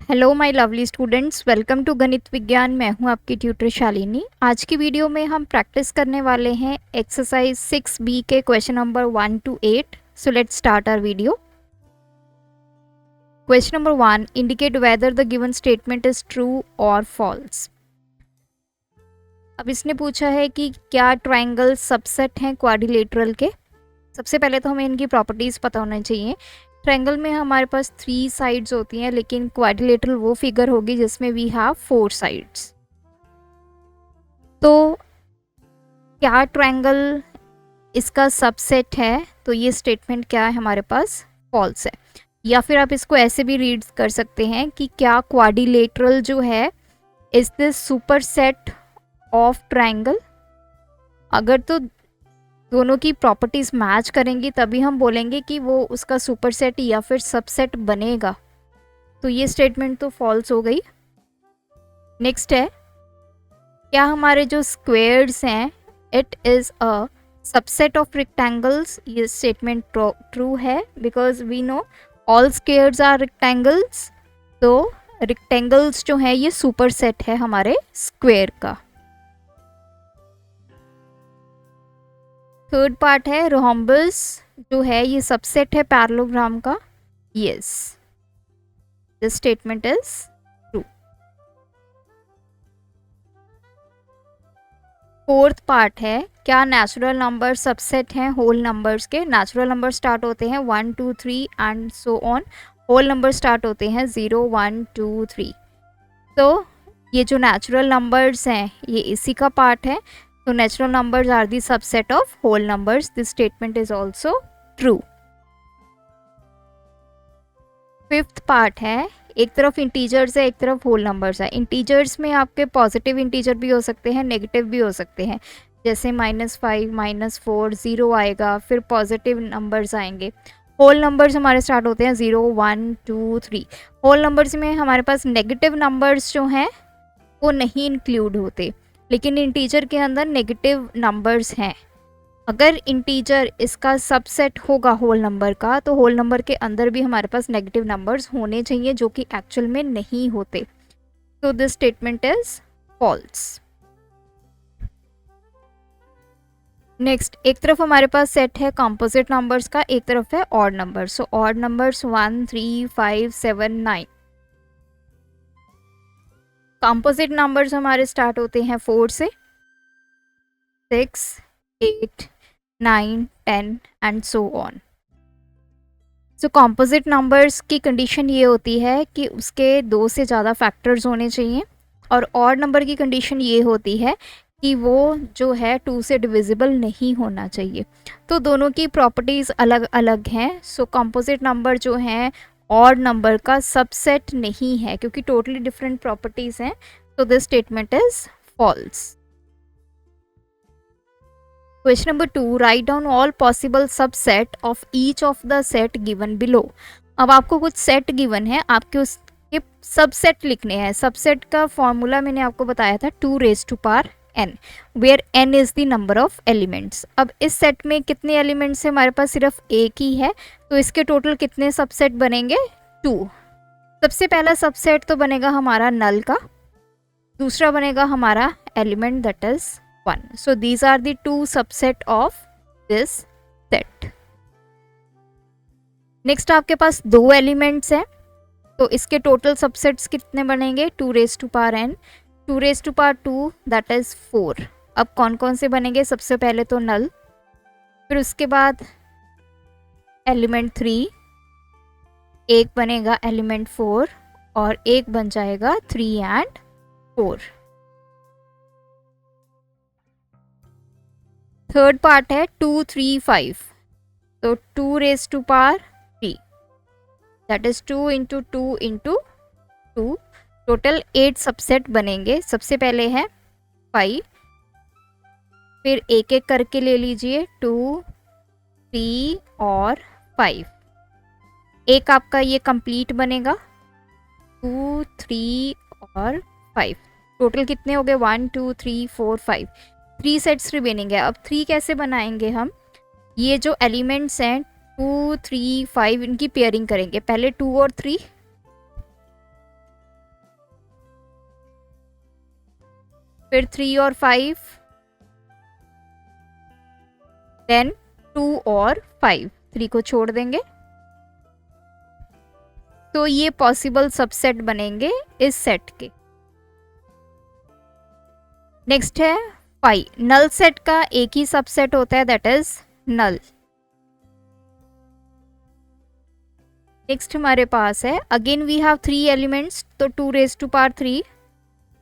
Hello my lovely students, welcome to Ganit Vigyan. मैं हूं आपकी ट्यूटर शालिनी। आज की वीडियो में हम प्रैक्टिस करने वाले हैं एक्सरसाइज 6B के question number 1 to 8। So let's start our video. Question number 1, indicate whether the given statement is true और फॉल्स। अब इसने पूछा है कि क्या ट्राइंगल सबसेट हैं क्वाड्रिलेटरल के। सबसे पहले तो हमें इनकी प्रॉपर्टीज पता होना चाहिए। ट्रायंगल में हमारे पास 3 साइड्स होती हैं, लेकिन क्वाड्रिलेटरल वो फिगर होगी जिसमें वी हैव 4 साइड्स। तो क्या ट्रायंगल इसका सबसेट है? तो ये स्टेटमेंट क्या है हमारे पास? फॉल्स है। या फिर आप इसको ऐसे भी रीड कर सकते हैं कि क्या क्वाड्रिलेटरल जो है is this superset of triangle. अगर तो दोनों की प्रॉपर्टीज मैच करेंगी तभी हम बोलेंगे कि वो उसका सुपरसेट या फिर सबसेट बनेगा। तो ये स्टेटमेंट तो फॉल्स हो गई। नेक्स्ट है, क्या हमारे जो स्क्वेयर्स हैं it is a subset of rectangles. ये स्टेटमेंट ट्रू है because we know all squares are rectangles. तो रेक्टेंगल्स जो है ये सुपरसेट है हमारे स्क्वेयर का। थर्ड पार्ट है, रोम्बस जो है ये सबसेट है पैरेललोग्राम का। Yes, this statement is true. Fourth part है, क्या नेचुरल नंबर सबसेट हैं होल नंबर्स के। नेचुरल नंबर स्टार्ट होते हैं 1 2 3 and so on. Whole number start होते हैं 0 1 2 3। तो ये जो नेचुरल नंबर्स हैं ये इसी का पार्ट है। So natural numbers are the subset of whole numbers. This statement is also true. Fifth part है, एक तरफ इंटीजर्स है एक तरफ होल नंबर्स है। इंटीजर्स में आपके पॉजिटिव इंटीजर भी हो सकते हैं, नेगेटिव भी हो सकते हैं। जैसे -5 -4 0 आएगा, फिर पॉजिटिव नंबर्स आएंगे। होल नंबर्स हमारे स्टार्ट होते हैं 0 1 2 3। होल नंबर्स में हमारे पास नेगेटिव नंबर्स जो हैं वो नहीं इंक्लूड होते, लेकिन इंटीजर के अंदर नेगेटिव नंबर्स हैं। अगर इंटीजर इसका सबसेट होगा होल नंबर का तो होल नंबर के अंदर भी हमारे पास नेगेटिव नंबर्स होने चाहिए जो कि एक्चुअल में नहीं होते। तो this statement is false. Next, एक तरफ हमारे पास सेट है कंपोजिट नंबर्स का, एक तरफ है odd numbers. So odd numbers 1 3 5 7 9। Composite numbers हमारे स्टार्ट होते हैं 4 से, 6 8 9 10 and so on. So composite numbers की कंडीशन ये होती है कि उसके 2 से ज़्यादा फैक्टर्स होने चाहिए, और ऑड नंबर की कंडीशन ये होती है कि वो जो है 2 से डिविजिबल नहीं होना चाहिए। तो दोनों की प्रॉपर्टीज़ अलग अलग हैं। सो कंपोजिट नंबर जो हैं ऑड नंबर का सबसेट नहीं है क्योंकि टोटली डिफरेंट प्रॉपर्टीज़ हैं। तो this statement is false. Question number 2, write down all possible subset of each of the set given below. अब आपको कुछ सेट गिवन है, आपके उसके सबसेट लिखने हैं। सबसेट का फॉर्मूला मैंने आपको बताया था 2n, where n is the number of elements. अब इस सेट में कितने एलिमेंट्स है? हमारे पास सिर्फ एक ही है, तो इसके टोटल कितने सबसेट बनेंगे? 2। सबसे पहला सबसेट तो बनेगा हमारा नल का, दूसरा बनेगा हमारा element that is 1. So these are the 2 subset of this set. Next आपके पास 2 एलिमेंट्स हैं, तो इसके टोटल सबसेट्स कितने बनेंगे? 2n, 2 that is 4। अब कौन कौन से बनेंगे? सबसे पहले तो नल, फिर उसके बाद एलिमेंट 3, एक बनेगा एलिमेंट 4 और एक बन जाएगा 3 and 4। थर्ड पार्ट है 2 3 5, तो 2 3 दैट इज 2 × 2 × 2। टोटल 8 सबसेट बनेंगे। सबसे पहले है 5, फिर एक एक करके ले लीजिए 2 3 और 5। एक आपका ये कंप्लीट बनेगा 2 3 और 5। टोटल कितने हो गए? 1 2 3 4 5। 3 सेट्स रिमेनिंग है। अब 3 कैसे बनाएंगे हम? ये जो एलिमेंट्स हैं 2 3 5 इनकी पेयरिंग करेंगे। पहले 2 और 3, फिर 3 और 5, देन 2 और 5, 3 को छोड़ देंगे। तो ये पॉसिबल सबसेट बनेंगे इस सेट के। नेक्स्ट है 5, नल सेट का एक ही सबसेट होता है, दैट इज नल। नेक्स्ट हमारे पास है, अगेन वी हैव 3 एलिमेंट्स, तो 2 रेज टू पावर 3,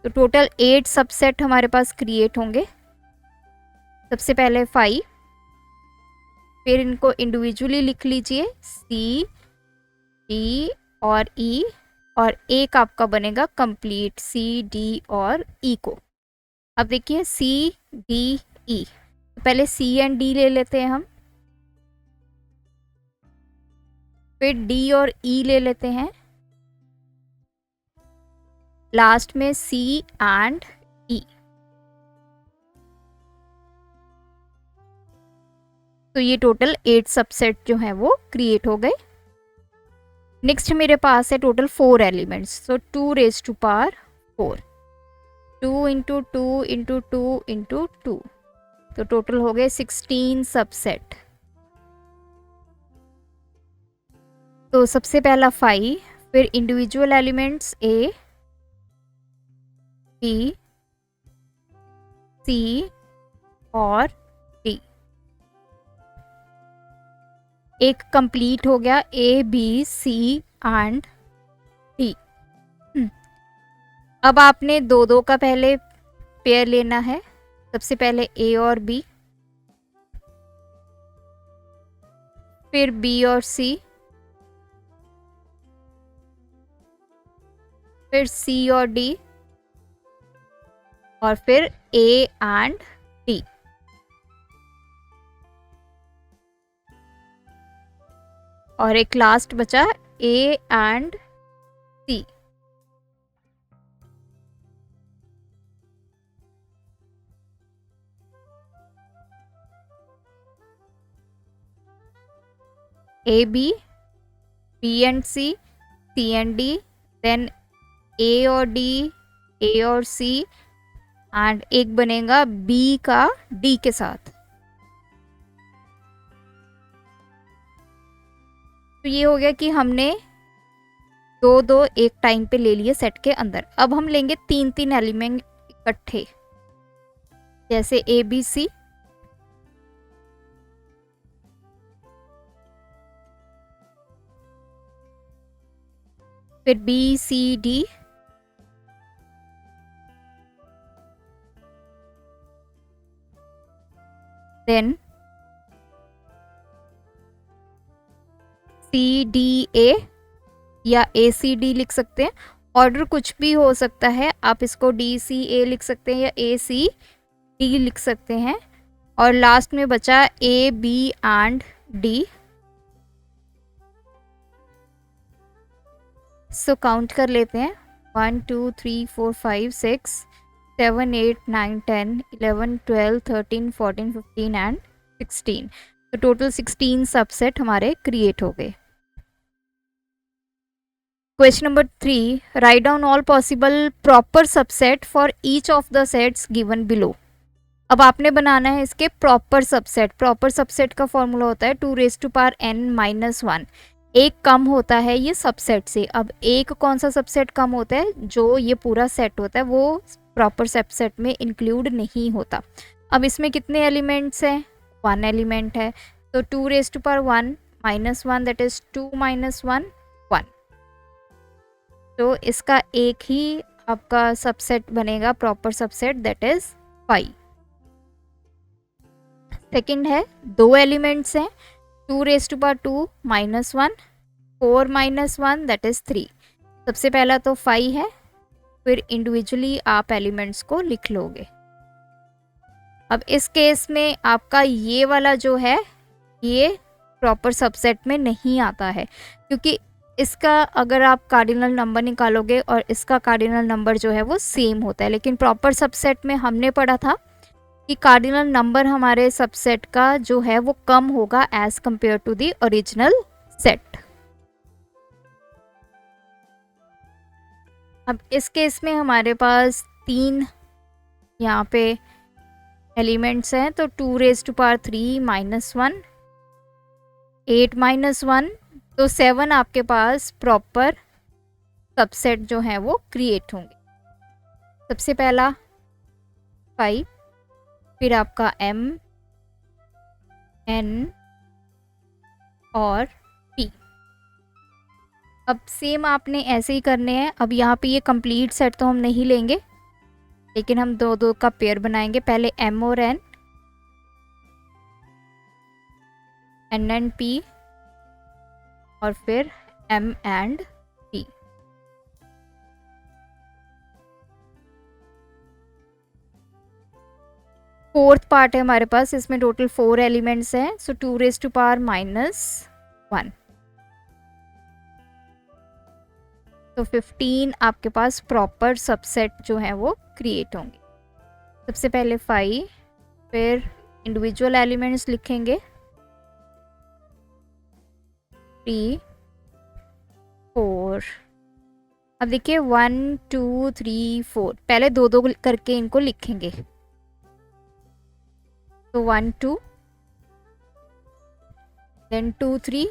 तो टोटल 8 सबसेट हमारे पास क्रिएट होंगे। सबसे पहले 5, फिर इनको इंडिविजुअली लिख लीजिए, C, D और E, और एक आपका बनेगा कंप्लीट C, D और E को। अब देखिए C, D, E, तो पहले C एंड D ले लेते हैं हम, फिर D और E ले लेते हैं, लास्ट में C एंड E। तो ये टोटल 8 सबसेट जो हैं वो क्रिएट हो गए। नेक्स्ट मेरे पास है total 4 elements, so 2 raise to power 4, 2 into 2 into 2 into 2, तो टोटल हो गए 16 सबसेट। तो सबसे पहला 5, फिर individual elements A, B, C और D, एक कंप्लीट हो गया A, B, C and D। अब आपने 2-2 का पहले पेयर लेना है, सबसे पहले A और B, फिर B और C, फिर C और D, और फिर A एंड D। और एक लास्ट बचा A and C। A, B, B and C, C and D, then A और D, A और C, एंड एक बनेगा B का D के साथ। तो ये हो गया कि हमने 2-2 एक टाइम पे ले लिए सेट के अंदर। अब हम लेंगे 3-3 एलिमेंट इकट्ठे, जैसे A, B, C, फिर B, C, D, then C, D, A या A, C, D लिख सकते हैं। ऑर्डर कुछ भी हो सकता है, आप इसको D, C, A लिख सकते हैं या A, C, D लिख सकते हैं। और लास्ट में बचा A, B and D। So count कर लेते हैं, 1 2 3 4 5 6 7 8 9 10 11 12 13 14 15 एंड 16। तो टोटल 16 सबसेट हमारे क्रिएट हो गए। Question number 3, right down all possible proper subset for each of the sets given below. अब आपने बनाना है इसके प्रॉपर सबसेट। प्रॉपर सबसेट का फॉर्मूला होता है 2 रेज टू पावर n-1, एक कम होता है ये सबसेट से। अब एक कौन सा सबसेट कम होता है, जो ये पूरा सेट होता है वो प्रॉपर सबसेट में इंक्लूड नहीं होता। अब इसमें कितने एलिमेंट्स हैं, 1 एलिमेंट है, तो 2 raise to power 1 -1 that is 2 - 1 1। तो इसका एक ही आपका सबसेट बनेगा proper subset, that is 5। Second है 2 एलिमेंट्स हैं, 2 raise to power 2 -1 4 - 1 that is 3। सबसे पहला तो 5 है, फिर इंडिविजुअली आप एलिमेंट्स को लिख लोगे। अब इस केस में आपका ये वाला जो है ये प्रॉपर सबसेट में नहीं आता है, क्योंकि इसका अगर आप कार्डिनल नंबर निकालोगे और इसका कार्डिनल नंबर जो है वो सेम होता है। लेकिन प्रॉपर सबसेट में हमने पढ़ा था कि कार्डिनल नंबर हमारे सबसेट का जो है वो कम होगा as compare to the original set. अब इस केस में हमारे पास 3 यहाँ पे एलिमेंट्स हैं तो 2 रेज़ टू पावर 3 -1, 8 -1, तो 7 आपके पास प्रॉपर सबसेट जो है वो क्रिएट होंगे। सबसे पहला 5, फिर आपका M, N और P। अब सेम आपने ऐसे ही करने हैं। अब यहाँ पे ये कंप्लीट सेट तो हम नहीं लेंगे, लेकिन हम दो दो का पेयर बनाएंगे। पहले M और N, N एंड P, और फिर M and P। Fourth part है हमारे पास, इसमें टोटल 4 एलिमेंट्स हैं, सो 2 रेज़ टू पावर -1, तो 15 आपके पास प्रॉपर सबसेट जो है वो क्रिएट होंगे। सबसे पहले 5, फिर इंडिविजुअल एलिमेंट्स लिखेंगे 3, 4। अब देखिए 1 2 3 4, पहले दो दो करके इनको लिखेंगे। तो 1 2, then 2 3,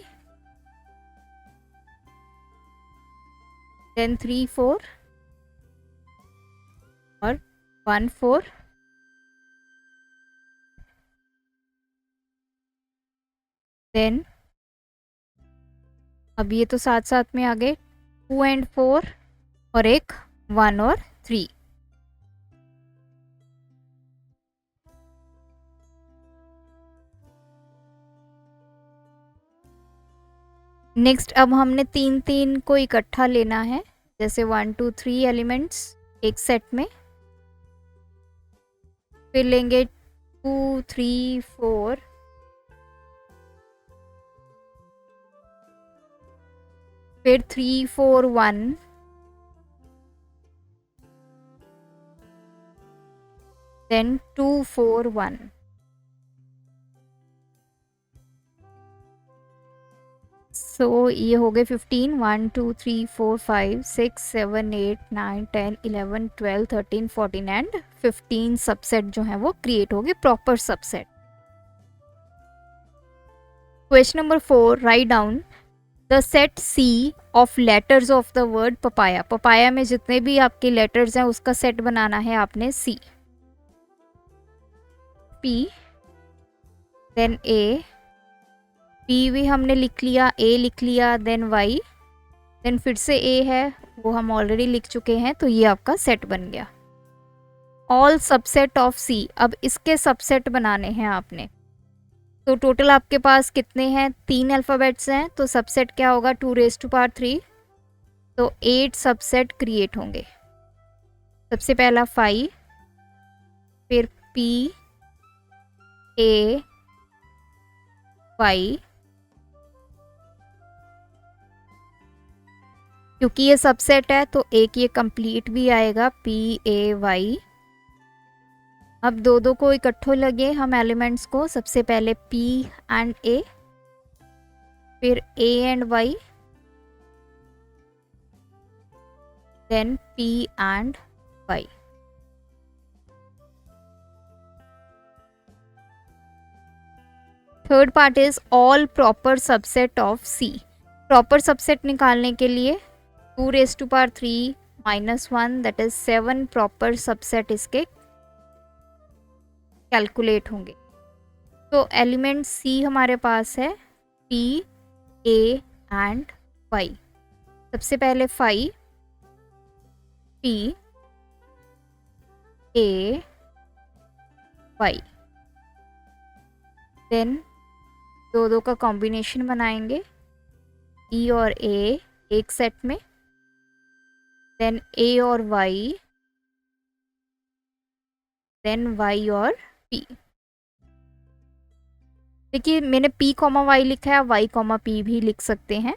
then 3 4 और 1 4, then अब ये तो साथ साथ में आ गए 2 एंड 4 और एक 1 और 3। नेक्स्ट अब हमने 3 3 को इकट्ठा लेना है, जैसे 1 2 3 एलिमेंट्स एक सेट में, फिर लेंगे 2 3 4, फिर 3 4 1, देन 2 4 1। सो ये हो गए 15, 1 2 3 4 5 6 7 8 9 10 11 12 13 14 एंड 15 सबसेट जो है वो क्रिएट हो गए, proper subset. Question number 4, write down the set C of letters of the word papaya. Papaya में जितने भी आपके लेटर्स हैं उसका सेट बनाना है आपने C। P, then A, P भी हमने लिख लिया, A लिख लिया, देन Y, देन फिर से A है, वो हम ऑलरेडी लिख चुके हैं, तो ये आपका सेट बन गया। ऑल सबसेट ऑफ C, अब इसके सबसेट बनाने हैं आपने। तो टोटल आपके पास कितने हैं, 3 अल्फ़ाबेट्स हैं, तो सबसेट क्या होगा 2 रेज़ टू पावर 3, तो 8 सबसेट क्रिएट होंगे। सबसे पहला 5, फिर P A Y, क्योंकि ये सबसेट है तो एक ये कंप्लीट भी आएगा P A Y। अब दो दो को इकट्ठे लगे हम एलिमेंट्स को, सबसे पहले P एंड A, फिर A and Y, then P and Y। Third part is all proper subset of C। Proper subset निकालने के लिए 2 raise to power 3 -1, that is 7 proper subset इसके कैलकुलेट होंगे। तो एलिमेंट C हमारे पास है P A एंड Y। सबसे पहले 5 P A Y, देन दो दो का कॉम्बिनेशन बनाएंगे, E और A एक सेट में, देन A और Y, देन Y और P। देखिए मैंने P, Y लिखा है, Y, P भी लिख सकते हैं।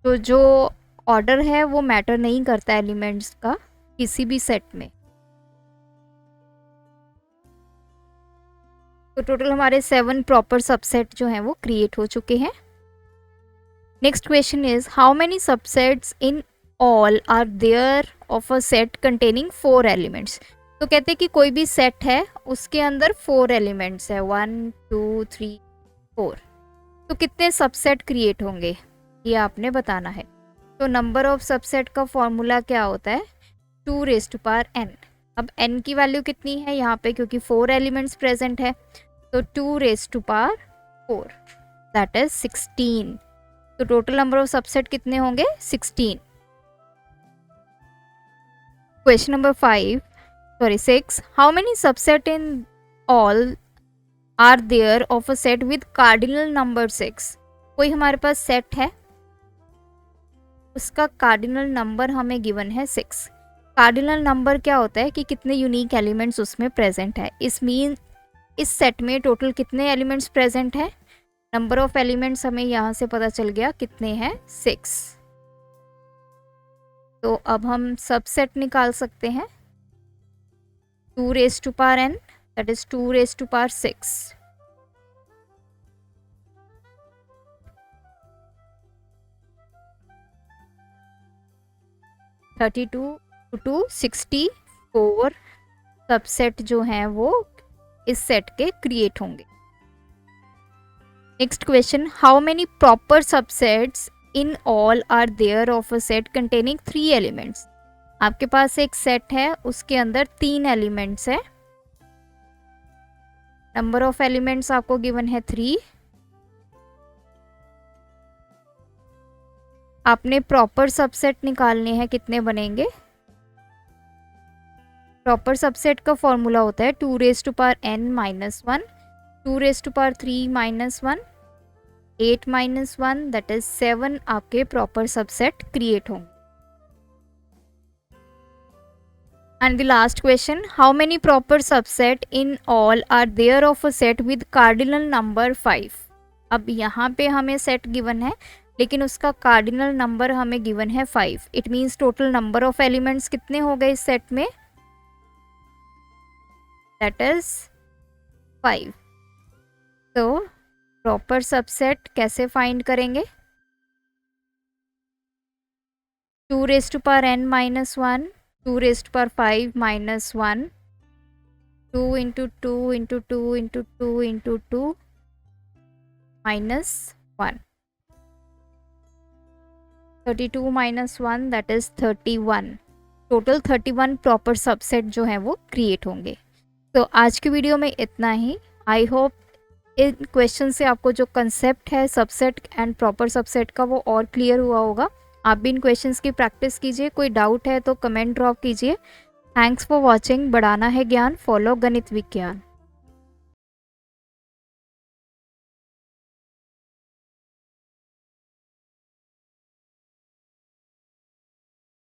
तो जो ऑर्डर है वो मैटर नहीं करता एलिमेंट्स का किसी भी सेट में। तो टोटल हमारे 7 प्रॉपर सबसेट जो हैं वो क्रिएट हो चुके हैं। Next question is how many subsets in all are there of a set containing 4 elements. तो कहते हैं कि कोई भी सेट है उसके अंदर 4 एलिमेंट्स है, 1 2 3 4, तो कितने सबसेट क्रिएट होंगे ये आपने बताना है। तो नंबर ऑफ सबसेट का फॉर्मूला क्या होता है, 2n। अब n की वैल्यू कितनी है यहाँ पे, क्योंकि 4 एलिमेंट्स प्रेजेंट है, तो 2 4 दैट इज 16। तो टोटल नंबर ऑफ सबसेट कितने होंगे, 16। Question number 6, how many subset in all are there of a set with cardinal number 6। कोई हमारे पास सेट है, उसका कार्डिनल नंबर हमें गिवन है 6। कार्डिनल नंबर क्या होता है कि कितने यूनिक एलिमेंट्स उसमें प्रेजेंट है। इस सेट में टोटल कितने एलिमेंट्स प्रेजेंट है, नंबर ऑफ एलिमेंट्स हमें यहाँ से पता चल गया कितने हैं, 6। तो अब हम सबसेट निकाल सकते हैं, 2n that is 2⁶। 32 to 64 subset जो हैं वो इस सेट के क्रिएट होंगे। Next question, how many proper subsets in all are there of a set containing 3 elements. आपके पास एक सेट है, उसके अंदर 3 एलिमेंट्स है, नंबर ऑफ एलिमेंट्स आपको गिवन है 3। आपने प्रॉपर सबसेट निकालने हैं, कितने बनेंगे। प्रॉपर सबसेट का फॉर्मूला होता है 2n -1, 2⁻³ -1, 8 -1 दैट इज 7 आपके प्रॉपर सबसेट क्रिएट होंगे। And the last question, how many proper subset in all are there of a set with cardinal number 5। अब यहाँ पे हमें सेट गिवन है, लेकिन उसका कार्डिनल नंबर हमें गिवन है 5। It means total number of elements कितने हो गए इस सेट में, दैट इज 5। तो प्रॉपर सबसेट कैसे फाइंड करेंगे, 2n -1, 2⁵ -1, 2 × 2 × 2 × 2 × 2 -1, 32 -1 that is 31। Total 31 proper subset जो हैं वो क्रिएट होंगे। तो आज की वीडियो में इतना ही। आई होप इन क्वेश्चन से आपको जो कंसेप्ट है सबसेट एंड प्रॉपर सबसेट का वो और क्लियर हुआ होगा। आप भी इन क्वेश्चंस की प्रैक्टिस कीजिए, कोई डाउट है तो कमेंट ड्रॉप कीजिए। Thanks for watching. बढ़ाना है ज्ञान, फॉलो गणित विज्ञान।